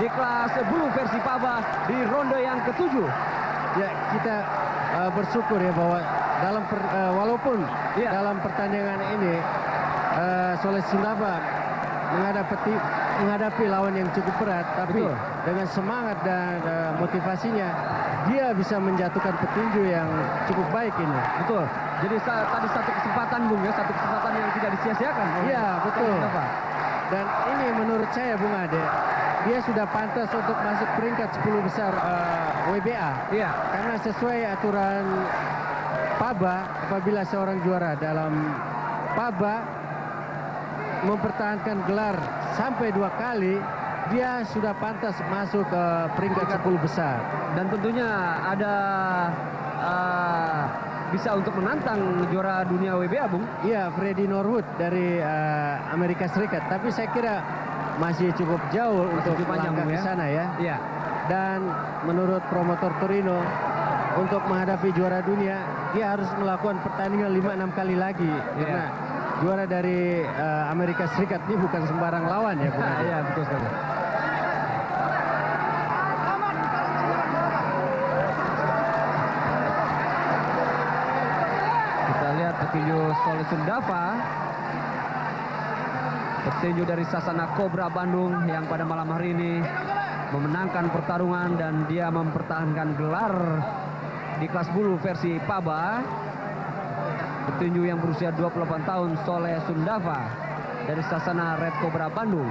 di kelas bulu versi PABA di ronde yang ke-7. Ya, kita bersyukur ya bahwa walaupun dalam pertandingan ini Soleh Sundava menghadapi lawan yang cukup berat, tapi dengan semangat dan motivasinya dia bisa menjatuhkan petinju yang cukup baik ini. Betul. Jadi tadi satu kesempatan Bung ya, satu kesempatan yang tidak disia-siakan. Iya, betul. Dan ini menurut saya Bung Ade, dia sudah pantas untuk masuk peringkat 10 besar WBA. Iya. Karena sesuai aturan PABA, apabila seorang juara dalam PABA mempertahankan gelar sampai 2 kali, dia sudah pantas masuk ke peringkat 10 besar. Dan tentunya ada bisa untuk menantang juara dunia WBA, Bung. Iya, Freddie Norwood dari Amerika Serikat. Tapi saya kira masih cukup jauh untuk melangkah ke sana ya. Iya. Dan menurut promotor Torino, untuk menghadapi juara dunia, dia harus melakukan pertandingan 5-6 kali lagi. Karena juara dari Amerika Serikat ini bukan sembarang lawan ya, Bung. Iya, betul sekali. Kita lihat petinju Soleh Sundava, petinju dari Sasana Cobra Bandung yang pada malam hari ini memenangkan pertarungan dan dia mempertahankan gelar di kelas bulu versi PABA. Petinju yang berusia 28 tahun Soleh Sundava dari Sasana Red Cobra Bandung.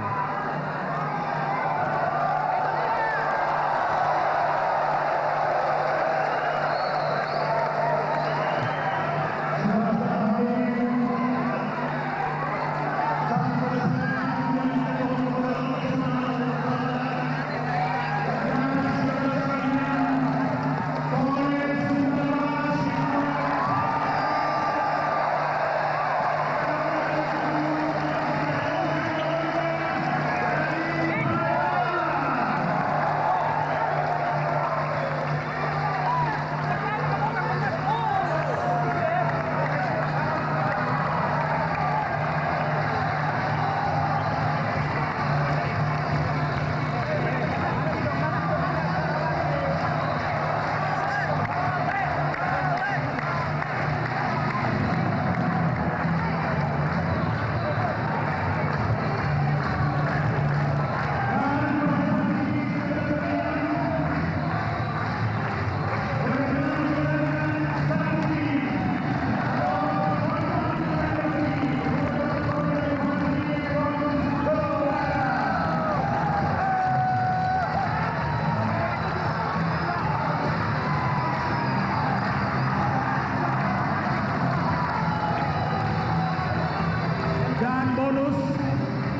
Bonus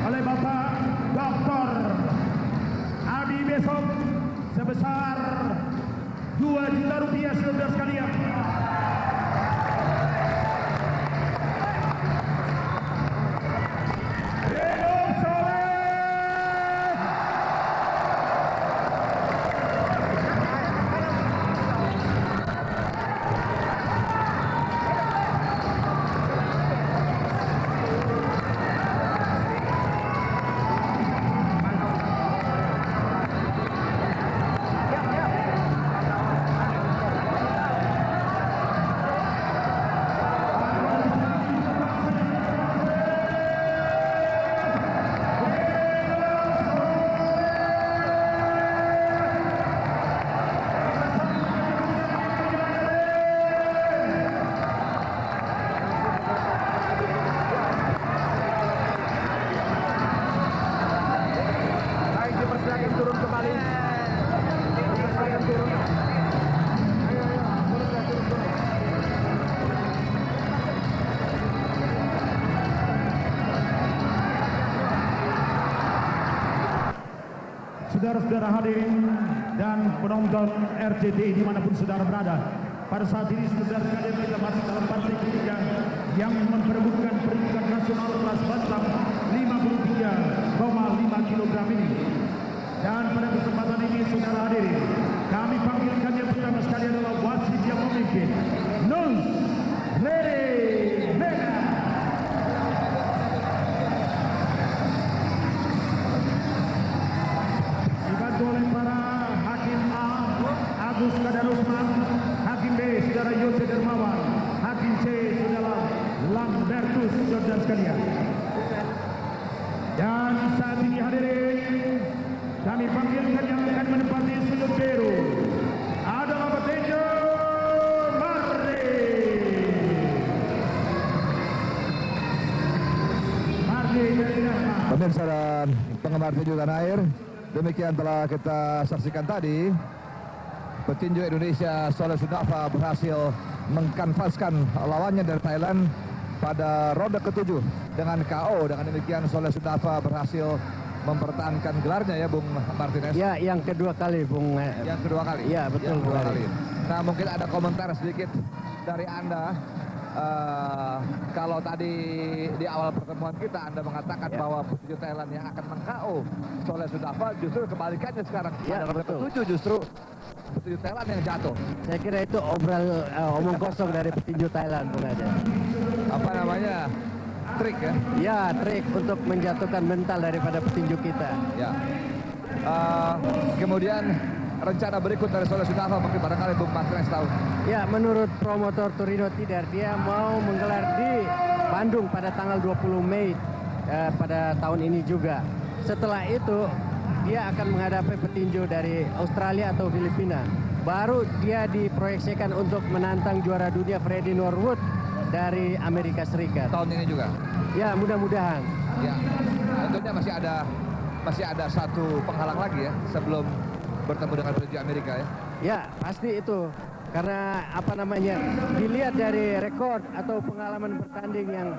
oleh Bapak Dr. Adi besok sebesar 2 juta rupiah, saudara sekalian. Hidup Soleh! Saudara-saudara hadirin dan penonton RCTI dimanapun saudara berada, pada saat ini saudara sekalian kita masuk dalam partai ketiga yang memperebutkan peringkat nasional kelas bantam 53,5 kg ini. Dan pada kesempatan ini saudara hadirin, kami panggilkan yang pertama sekali adalah wasit yang memimpin, Nus Rere Mega. pemirsa dan penggemar tinju tanah air, demikian telah kita saksikan tadi petinju Indonesia Soleh Sundava berhasil mengkanvaskan lawannya dari Thailand pada ronde ke-7 dengan KO. Dengan demikian Soleh Sundava berhasil mempertahankan gelarnya ya Bung Martinez. Ya, yang kedua kali Bung. Yang kedua kali. Ya, betul. Yang kedua kali. Nah, mungkin ada komentar sedikit dari Anda. Kalau tadi di awal pertemuan kita Anda mengatakan bahwa petinju Thailand yang akan meng-KO Soleh Sundava, justru kebalikannya sekarang. Ya, pada ronde betul. ke-7 justru petinju Thailand yang jatuh. Saya kira itu omong kosong dari petinju Thailand, Bung Ade. Apa namanya? Trik ya? Ya, trik untuk menjatuhkan mental daripada petinju kita. Ya. Kemudian rencana berikut dari Soleh Sundava mungkin barangkali Bung Martinez tahu. Ya, menurut promotor Torino Tidar, dia mau menggelar di Bandung pada tanggal 20 Mei pada tahun ini juga. Setelah itu, dia akan menghadapi petinju dari Australia atau Filipina. Baru dia diproyeksikan untuk menantang juara dunia Freddie Norwood dari Amerika Serikat. Tahun ini juga. Ya, mudah-mudahan. Ya. Tentunya masih ada satu penghalang lagi ya sebelum bertemu dengan petinju Amerika ya. Ya, pasti itu. Karena apa namanya, dilihat dari rekor atau pengalaman bertanding yang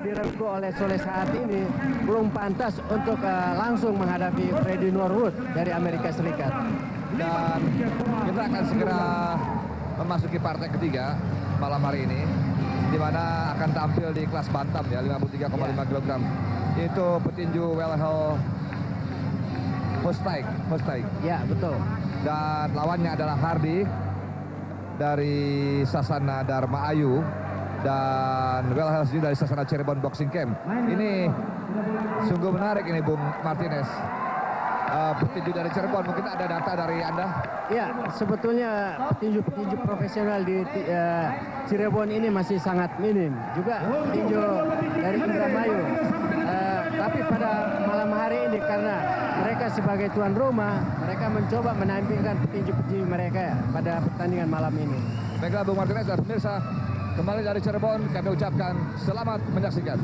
direngkuh oleh Soleh saat ini, belum pantas untuk langsung menghadapi Freddie Norwood dari Amerika Serikat. Dan kita akan segera memasuki partai ketiga malam hari ini, di mana akan tampil di kelas bantam ya 53,5 kg. Itu petinju Welhel Mustaik. Ya, betul. Dan lawannya adalah Hardy dari Sasana Dharma Ayu dan Welhel dari Sasana Cirebon Boxing Camp. Ini sungguh menarik ini Bung Martinez. Petinju dari Cirebon, mungkin ada data dari Anda? Ya, sebetulnya petinju-petinju profesional di Cirebon ini masih sangat minim. Juga petinju dari Indramayu. Tapi pada malam hari ini karena mereka sebagai tuan rumah, mereka mencoba menampilkan petinju-petinju mereka pada pertandingan malam ini. Baiklah Bung Martinez dan pemirsa, kembali dari Cirebon kami ucapkan selamat menyaksikan.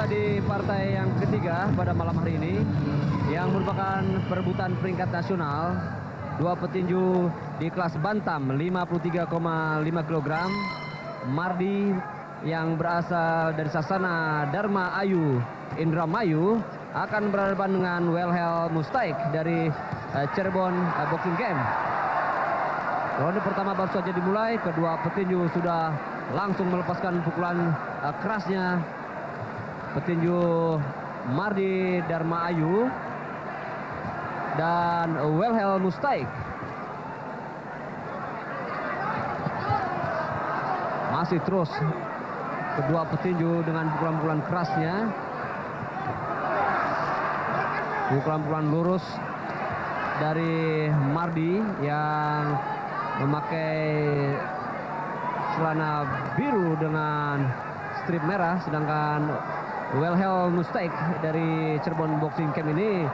Di partai yang ketiga pada malam hari ini yang merupakan perebutan peringkat nasional, dua petinju di kelas bantam 53,5 kg. Mardi yang berasal dari Sasana Dharma Ayu Indramayu akan berhadapan dengan Welhel Mustaik dari Cirebon Boxing Camp. Ronde pertama baru saja dimulai, kedua petinju sudah langsung melepaskan pukulan kerasnya. Petinju Mardi Dharma Ayu dan Welhel Mustaik masih terus kedua petinju dengan pukulan-pukulan kerasnya, pukulan-pukulan lurus dari Mardi yang memakai celana biru dengan strip merah, sedangkan Welhel Mustaik dari Cirebon Boxing Camp ini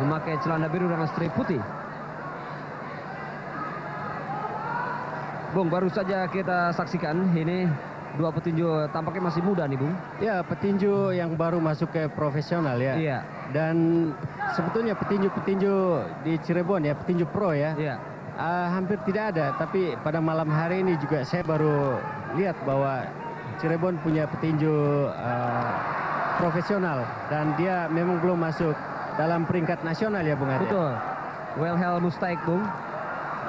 memakai celana biru dengan strip putih. Bung, baru saja kita saksikan ini dua petinju tampaknya masih muda nih Bung. Ya, petinju yang baru masuk ke profesional ya. Iya. Dan sebetulnya petinju-petinju di Cirebon ya, petinju pro ya. Iya. Hampir tidak ada, tapi pada malam hari ini juga saya baru lihat bahwa Cirebon punya petinju profesional dan dia memang belum masuk dalam peringkat nasional ya Bung Ade. Betul. Welhel Mustaik Bung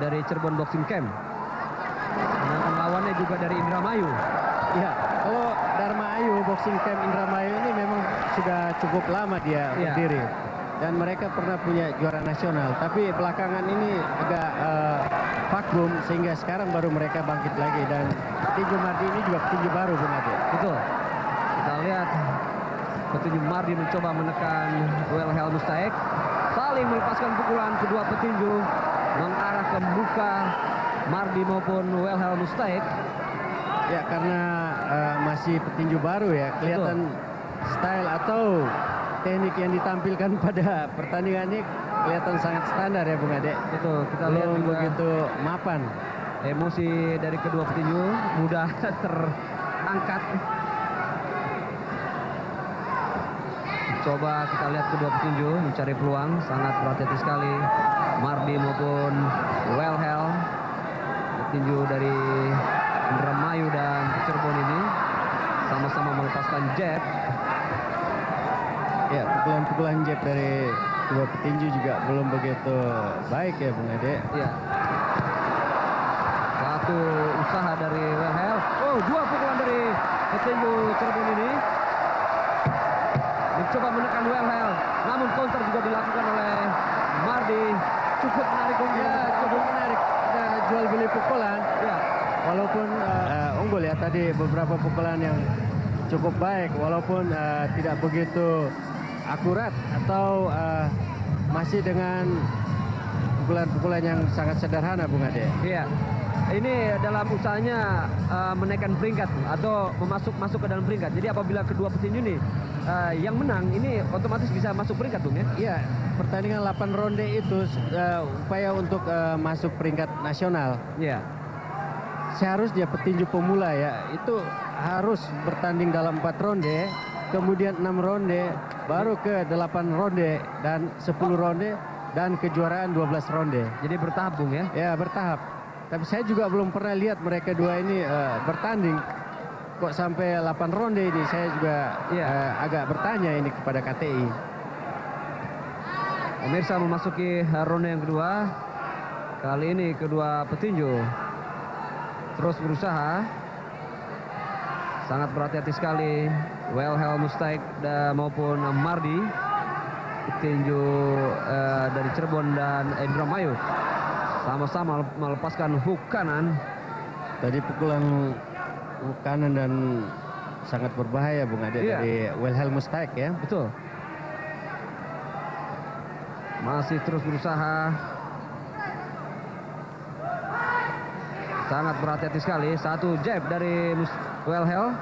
dari Cirebon Boxing Camp. Sedangkan lawannya juga dari Indramayu. Ya, kalau Dharma Ayu Boxing Camp Indramayu ini memang sudah cukup lama dia berdiri. Dan mereka pernah punya juara nasional, tapi belakangan ini agak vakum sehingga sekarang baru mereka bangkit lagi. Dan petinju Mardi ini juga petinju baru Bung Ade. Betul. Kita lihat petinju Mardi mencoba menekan Welhel Mustaik, saling melepaskan pukulan kedua petinju mengarah ke muka Mardi maupun Welhel Mustaik. Ya, karena masih petinju baru ya, kelihatan style atau teknik yang ditampilkan pada pertandingan ini kelihatan sangat standar ya Bung Ade. Betul, kita lihat Belum juga begitu mapan. emosi dari kedua petinju mudah terangkat. Coba kita lihat kedua petinju mencari peluang, sangat berhati-hati sekali. Mardi maupun Welhel, petinju dari Indramayu dan Cirebon ini sama-sama melepaskan jab. Ya, pukulan-pukulan jab dari kedua petinju juga belum begitu baik ya Bung Ade. Ya. Satu usaha dari Welhel. Oh, dua pukulan dari petinju Cirebon ini. Mencoba menekan Welhel, namun counter juga dilakukan oleh Mardi. Cukup menarik Ya, cukup menarik. Ada jual beli pukulan. Ya. Walaupun unggul ya tadi beberapa pukulan yang cukup baik, walaupun tidak begitu akurat atau masih dengan pukulan-pukulan yang sangat sederhana Bung Ade. Iya. Ini dalam usahanya menaikkan peringkat atau masuk ke dalam peringkat. Jadi apabila kedua petinju ini yang menang ini otomatis bisa masuk peringkat dong ya. Iya, pertandingan 8 ronde itu upaya untuk masuk peringkat nasional. Iya. Seharusnya petinju pemula ya itu harus bertanding dalam 4 ronde, kemudian 6 ronde, baru ke 8 ronde dan 10 ronde dan kejuaraan 12 ronde. Jadi bertahap Bung ya. Ya, bertahap. Tapi saya juga belum pernah lihat mereka dua ini bertanding. Kok sampai 8 ronde ini, saya juga agak bertanya ini kepada KTI. Pemirsa memasuki ronde yang kedua. Kali ini kedua petinju terus berusaha. Sangat berhati-hati sekali Welhel Mustaik maupun Mardi, petinju dari Cirebon dan Indramayu, sama-sama melepaskan hook kanan. Tadi pukulan hook kanan dan sangat berbahaya Bung Ade dari Welhel Mustaik ya. Betul. Masih terus berusaha. Sangat berhati-hati sekali. Satu jab dari Welhel.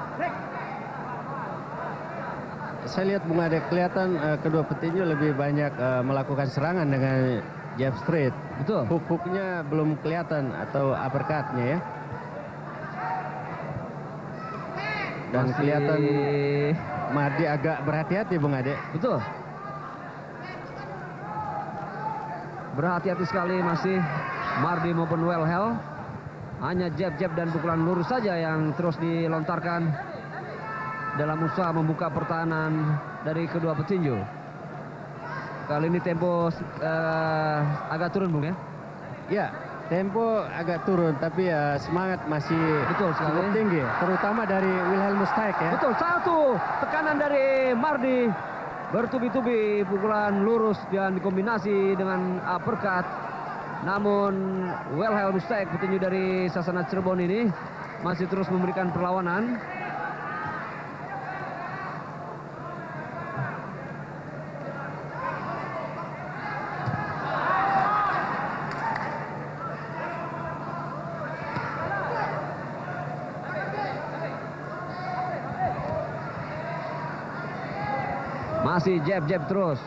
Saya lihat Bung Ade kelihatan kedua petinju lebih banyak melakukan serangan dengan jab straight. Betul. Hook-hooknya belum kelihatan atau uppercut-nya ya. Dan Masih kelihatan Mardi agak berhati-hati Bung Ade. Betul. Berhati-hati sekali masih Mardi maupun Welhel. Hanya jab-jab dan pukulan lurus saja yang terus dilontarkan dalam usaha membuka pertahanan dari kedua petinju. Kali ini tempo agak turun Bung ya. Ya, tempo agak turun tapi semangat masih Betul sekali. cukup tinggi, terutama dari Welhel Mustaik ya. Betul, satu tekanan dari Mardi. Bertubi-tubi pukulan lurus dan dikombinasi dengan uppercut. Namun Welhel Mustaik, petinju dari Sasana Cirebon ini masih terus memberikan perlawanan. Masih jab-jab terus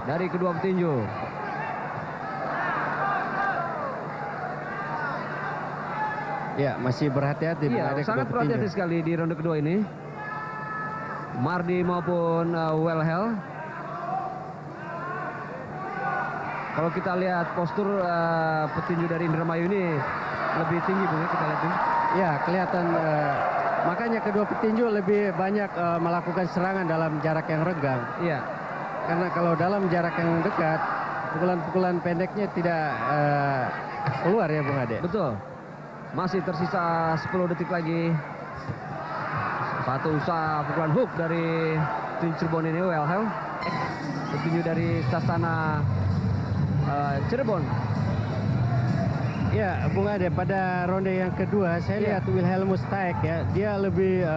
dari kedua petinju. Ya, masih berhati-hati. Iya, sangat berhati-hati sekali di ronde kedua ini. Mardi maupun Welhel. Kalau kita lihat postur petinju dari Indramayu ini lebih tinggi Bung ya, kita lihat ini. Ya, kelihatan makanya kedua petinju lebih banyak melakukan serangan dalam jarak yang renggang. Iya. Karena kalau dalam jarak yang dekat, pukulan-pukulan pendeknya tidak keluar ya Bung Ade. Betul. Masih tersisa 10 detik lagi. Satu usaha pukulan hook dari petinju Cirebon ini, Welhel. Petinju dari Sasana Cirebon. Ya, Bung Ade, pada ronde yang kedua saya lihat Welhel Mustaik ya, dia lebih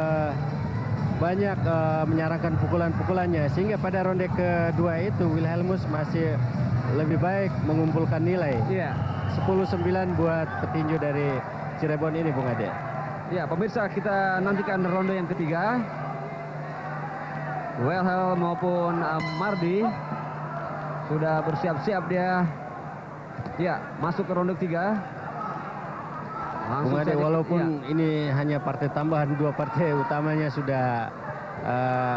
banyak menyarankan pukulan-pukulannya, sehingga pada ronde kedua itu Welhel Mus masih lebih baik mengumpulkan nilai. Iya. 10-9 buat petinju dari Cirebon ini Bung Ade. Ya, pemirsa, kita nantikan ronde yang ketiga. Wilhelm maupun Mardi sudah bersiap-siap dia. Ya, masuk ke ronde 3. Bung Ade, walaupun ini hanya partai tambahan, dua partai utamanya sudah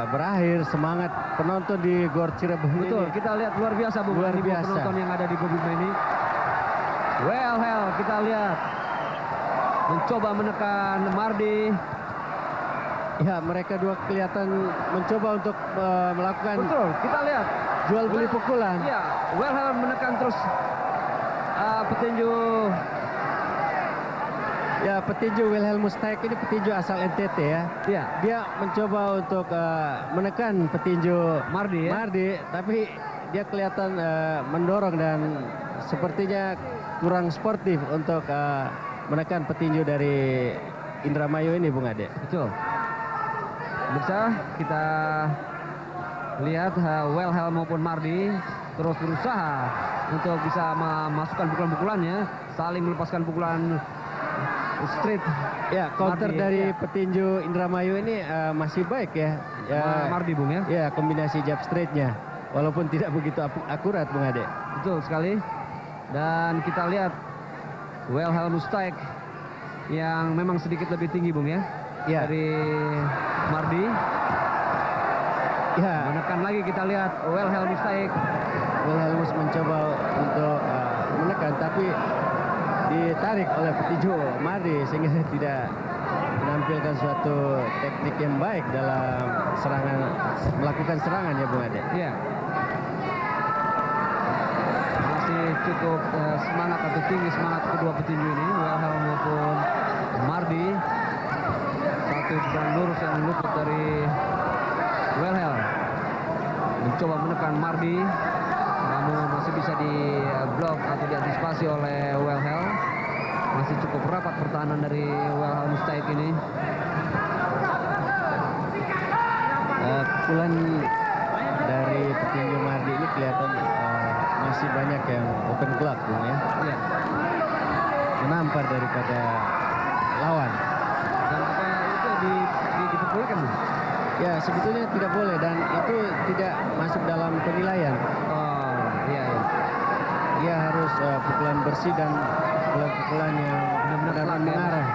berakhir, semangat penonton di Gor Cirebon betul, ini. kita lihat luar biasa Bung, Luar animo biasa. penonton yang ada di Gobima ini. Wilhelm kita lihat mencoba menekan Mardi. Ya, mereka dua kelihatan mencoba untuk melakukan Betul, kita lihat. jual beli pukulan. Ya, Wilhelm menekan terus petinju. Ya, petinju Wilhelm Mustaik ini petinju asal NTT ya. Ya, Dia mencoba untuk menekan petinju Mardi ya. Mardi, tapi dia kelihatan mendorong dan sepertinya kurang sportif untuk menekan petinju dari Indramayu ini, Bung Ade. Betul. Bisa kita lihat Wilhelm maupun Mardi terus berusaha untuk bisa memasukkan pukulan-pukulannya, saling melepaskan pukulan straight. Ya, counter Mardi, dari ya. petinju Indramayu ini masih baik ya. Mardi Bung ya. Ya, kombinasi jab straightnya, walaupun tidak begitu akurat, Bung Ade. Betul sekali. Dan kita lihat Wilhelm Mustaik yang memang sedikit lebih tinggi Bung ya, Ya. dari Mardi. Ya, Menekan lagi kita lihat Wilhelm Mustaik. Wilhelm mencoba untuk menekan, tapi ditarik oleh petinju Mardi sehingga tidak menampilkan suatu teknik yang baik dalam melakukan serangan ya, Bung Ade. Ya. Masih cukup semangat atau tinggi semangat kedua petinju ini, Wilhelm maupun Mardi. Satu dan lurus yang luput dari Wilhelm. Mencoba menekan Mardi, namun masih bisa diblok atau diantisipasi oleh Wilhelm. Masih cukup rapat pertahanan dari Wilhelm Mustaik ini. Pukulan dari petinju Mardi ini kelihatan masih banyak yang open glove, Bung ya. Ya. Menampar daripada lawan. Dan apa itu diperbolehkan Bung? Ya, sebetulnya tidak boleh dan itu tidak masuk dalam penilaian. Oh, iya iya. Dia harus pukulan bersih dan pukulan yang benar-benar flat, ya. mengarah.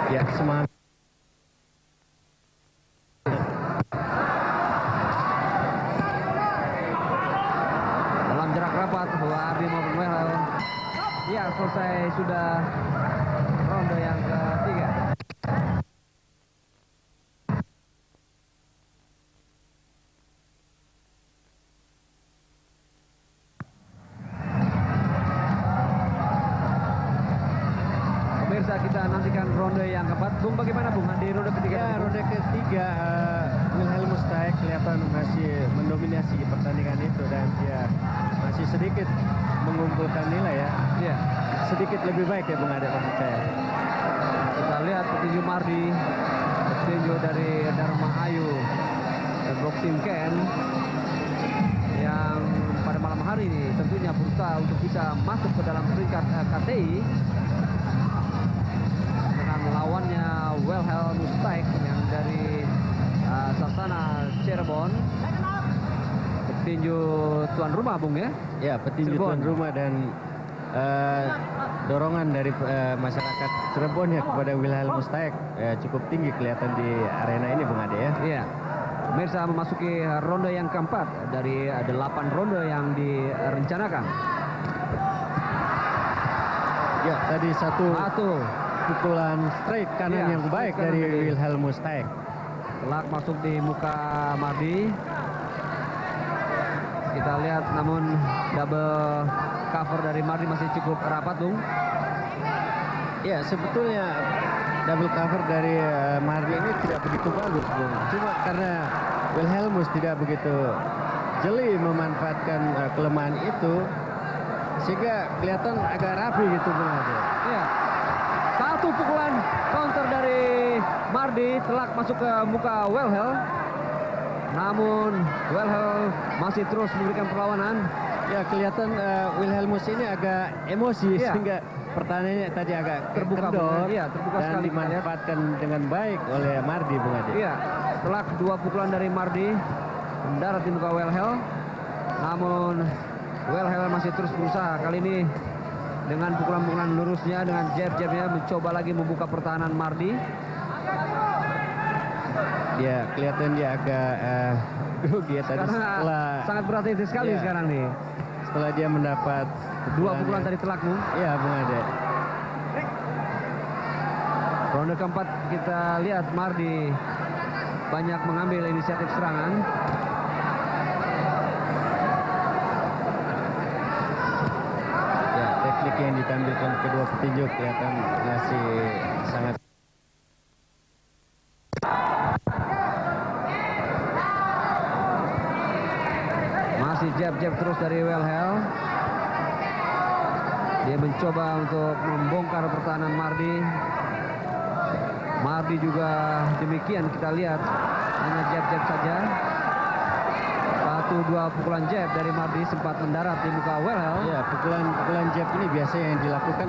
Ya, semangat. Dalam jarak rapat Ardi maupun Wilhelm. Ya, selesai sudah ronde yang ketiga. Pemirsa, kita nantikan ronde yang keempat. Bung, bagaimana Bung di ronde ketiga? Ya, ronde ketiga Wilhelm Mustaik kelihatan masih mendominasi pertandingan itu dan dia masih sedikit mengumpulkan nilai ya. Ya. Sedikit lebih baik ya, Bung Ade, maksud saya. Kita lihat petinju Mardi, petinju dari Dharma Ayu Boxing Camp yang pada malam hari ini tentunya berusaha untuk bisa masuk ke dalam peringkat KTI dengan lawannya Wilhelm Mustaik yang dari Sasana Cirebon, petinju tuan rumah Bung ya. Ya, petinju Cirebon. tuan rumah dan dorongan dari masyarakat Cirebon ya kepada Wilhelm Mustaik cukup tinggi kelihatan di arena ini, Bung Ade ya. Iya. Pemirsa, memasuki ronde yang keempat dari 8 ronde yang direncanakan. Ya, tadi satu Satu. pukulan straight kanan Ya, yang baik straight kanan dari dari- Wilhelm Mustaik. Telak masuk di muka Mardi. Kita lihat namun double cover dari Mardi masih cukup rapat, Bung. Ya, sebetulnya double cover dari Mardi ini tidak begitu bagus, Bung. Cuma karena Wilhelmus tidak begitu jeli memanfaatkan kelemahan itu, sehingga kelihatan agak rapi gitu, Bung Ade. Iya. Satu pukulan counter dari Mardi telak masuk ke muka Wilhelm. namun Wilhelm masih terus memberikan perlawanan. Ya, kelihatan Wilhelmus ini agak emosi Iya. sehingga pertahanannya tadi agak Terbuka, kendor iya, terbuka dan sekali kita lihat. dimanfaatkan dengan baik oleh Mardi, Bung Ade. Iya, setelah dua pukulan dari Mardi mendarat di muka Wilhelm, namun Wilhelm masih terus berusaha. Kali ini dengan pukulan-pukulan lurusnya, dengan jab-jabnya mencoba lagi membuka pertahanan Mardi. Ya, kelihatan dia agak grogi ya tadi Karena setelah sangat berhati-hati sekali Iya. sekarang nih. setelah dia mendapat Dua pukulan tadi telakmu. Ya, Bung Ade. Ronde keempat kita lihat Mardi banyak mengambil inisiatif serangan. Ya, teknik yang ditampilkan kedua petinju kelihatan masih sangat. Masih jab-jab terus dari Wilhelm. Dia mencoba untuk membongkar pertahanan Mardi. Mardi juga demikian, kita lihat hanya jab-jab saja. Satu dua pukulan jab dari Mardi sempat mendarat di muka Wilhelm. Ya, pukulan jab ini biasa yang dilakukan